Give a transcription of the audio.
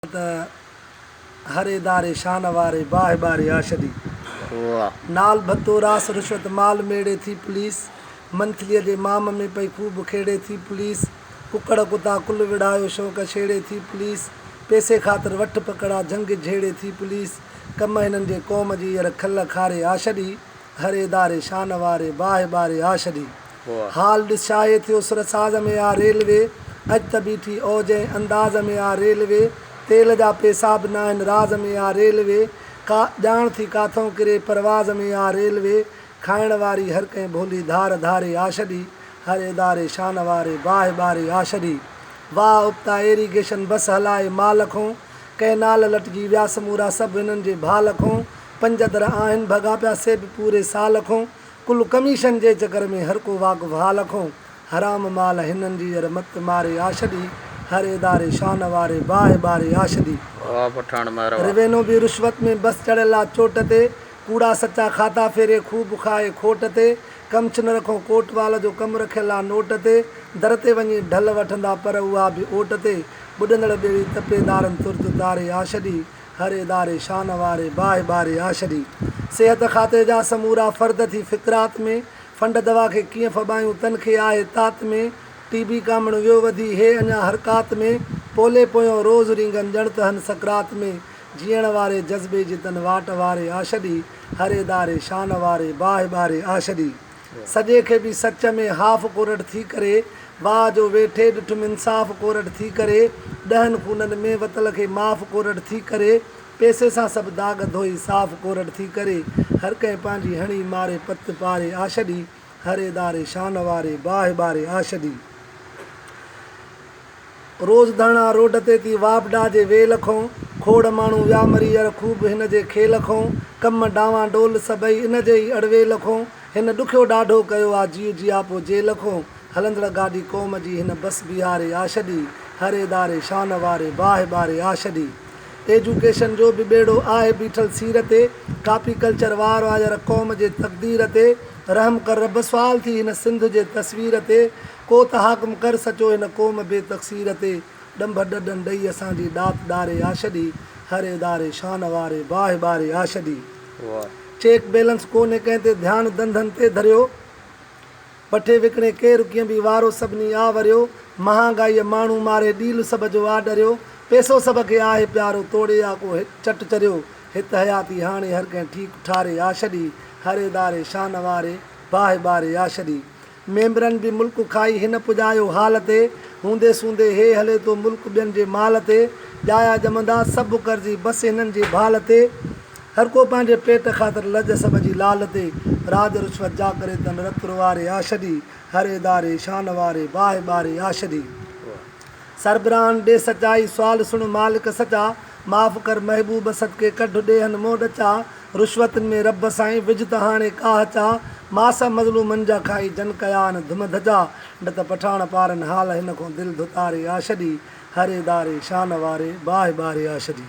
त हरे दारे शान वारे बाहे बारे आशदी नाल भत्तो रास रुश्वत माल मेड़े थी पुलिस मंथलीअ जे माम में पई खूब खेड़े थी पुलिस कुकड़ कुता कुल विड़ायो शौक़ छेड़े थी पुलिस पैसे ख़ातिर वठ पकड़ा जंग झेड़े थी पुलिस कम हिननि जे क़ौम जी यर खल खारे आशदी हरे दारे शान वारे बाहे बारे आशदी हाल ॾिस छाहे थियो सुरसाज़ में आ रेलवे अॼु त बीठी ओजै अंदाज़ में आ रेलवे तेल जा पैसा बि न आहिनि राज़ में आ रेलवे का ॼाण थी काथों किरे परवाज़ में आ रेलवे खाइण वारी हर कंहिं भोली धार धारे आशदी हरे दारे शान वारे बाहे बारे आशदी वाह उबता एरीगेशन बस हलाए माल खों कंहिं नाल लटजी विया समूरा सभु हिननि जे भाल खों पंज दर आहिनि भॻा पिया से बि पूरे साल खों कुल कमीशन जे चकर में हर को वाक भाल खों हराम माल हिननि जी यर मत मारे आशदी हरे दारे शान वारे बाहे बारे आशदी रिवेनो भी रुश्वत में बस चढ़ला चोट ते कूड़ा सच्चा खाता फेरे खूब खाए खोट ते कमच न रखो कोट वाल जो कम रखियल आहे नोट ते दर ते वञी ढल वठंदा पर उहा बि ओट ते ॿुॾंदड़ ॿेड़ी तपेदारनि तुर्त तारे आशदी हरे दारे शान वारे बाहे बारे आशदी सेहत खाते जा समूरा फ़र्द थी फ़िक्रात में फंड दवा खे कीअं फॿायूं तन खे आहे तात में टीबी कामण वियो वधी हे अञा हरकात में पोले पोयों रोज़ रिंगन ॼण त हन सकरात में जीअण वारे जज़्बे जी तन वाट वारे आशदी हरे दारे शान वारे बाहे बारे आशदी सॼे खे बि सच में हाफ़ कोरड़ थी करे वाह जो वेठे ॾिठुमि इंसाफ़ कोरड़ थी करे ॾहनि खूननि में वतल खे माफ़ कोरड़ थी करे पैसे सां सभु दाग धोई साफ़ कोरड़ थी करे हर कंहिं पंहिंजी हणी मारे पत पारे आशदी हरे दारे शान वारे बाहे बारे आशदी रोज़ धरना रोड ते थी वापडा जे वेल खों खोड़ माण्हू विया मरी यर खूब हिन जे खेल खों कम डावां डोल सभई इन जे ई अड़वेल खों हिन ॾुखियो ॾाढो कयो आहे जीउ जियापो जेल खों हलंदड़ गाॾी क़ौम जी हिन बस बिहारे आशदी हरे दारे शान वारे बाहे बारे आशदी एजुकेशन जो बि ॿेड़ो आहे बीठल सीर ते कापी कल्चर वार वायर क़ौम जे तक़दीर ते रहम कर रब सुवाल थी हिन सिंध जे तस्वीर ते को त हाकम कर सचो हिन क़ौम बे तक़सीर ते ॾंभ ॾॾनि ॾेई असांजी ॾात ॾारे आशदी हरे दारे शान वारे बाहे बारे आशदी चेक बैलेंस कोन्हे कंहिं ते ध्यानु धंधनि ते धरियो पठे विकिणे केरु कीअं बि वारो सभिनी आवरियो महांगाईअ माण्हू मारे ॾील सभ जो आडरियो पैसो सभ खे आहे प्यारो तोड़े या को चट चरियो हित हयाती हाणे हर कंहिं ठीकु ठारे आशदी हरे दारे शान वारे बाहे बारे आशदी मेंबरनि बि मुल्क खाई हिन पुॼायो हाल ते हूंदे सूंदे हे हले थो मुल्क ॿियनि जे माल ते ॼाया ॼमंदा सभु कर्ज़ी बसि हिननि जे भाल ते हर को पंहिंजे पेट ख़ातिर लज सभ जी लाल ते राज रुश्वत जा करे तन रतुर वारे आशदी हरे दारे शान वारे बाहे बारे आशदी सरबराहन ॾे सचाई सुवाल सुण मालिक सचा माफ़ कर महबूब सदके कढ ॾेहन मोॾ चा रुश्वतनि में रब साईं विझ त हाणे काह चा मास मज़लूमनि जा खाई जन कया न धुम धजा न त पठाण पारनि हाल हिन खां दिलि धुतारे आशदी हरे दारे शान वारे बाहे बारे आशदी।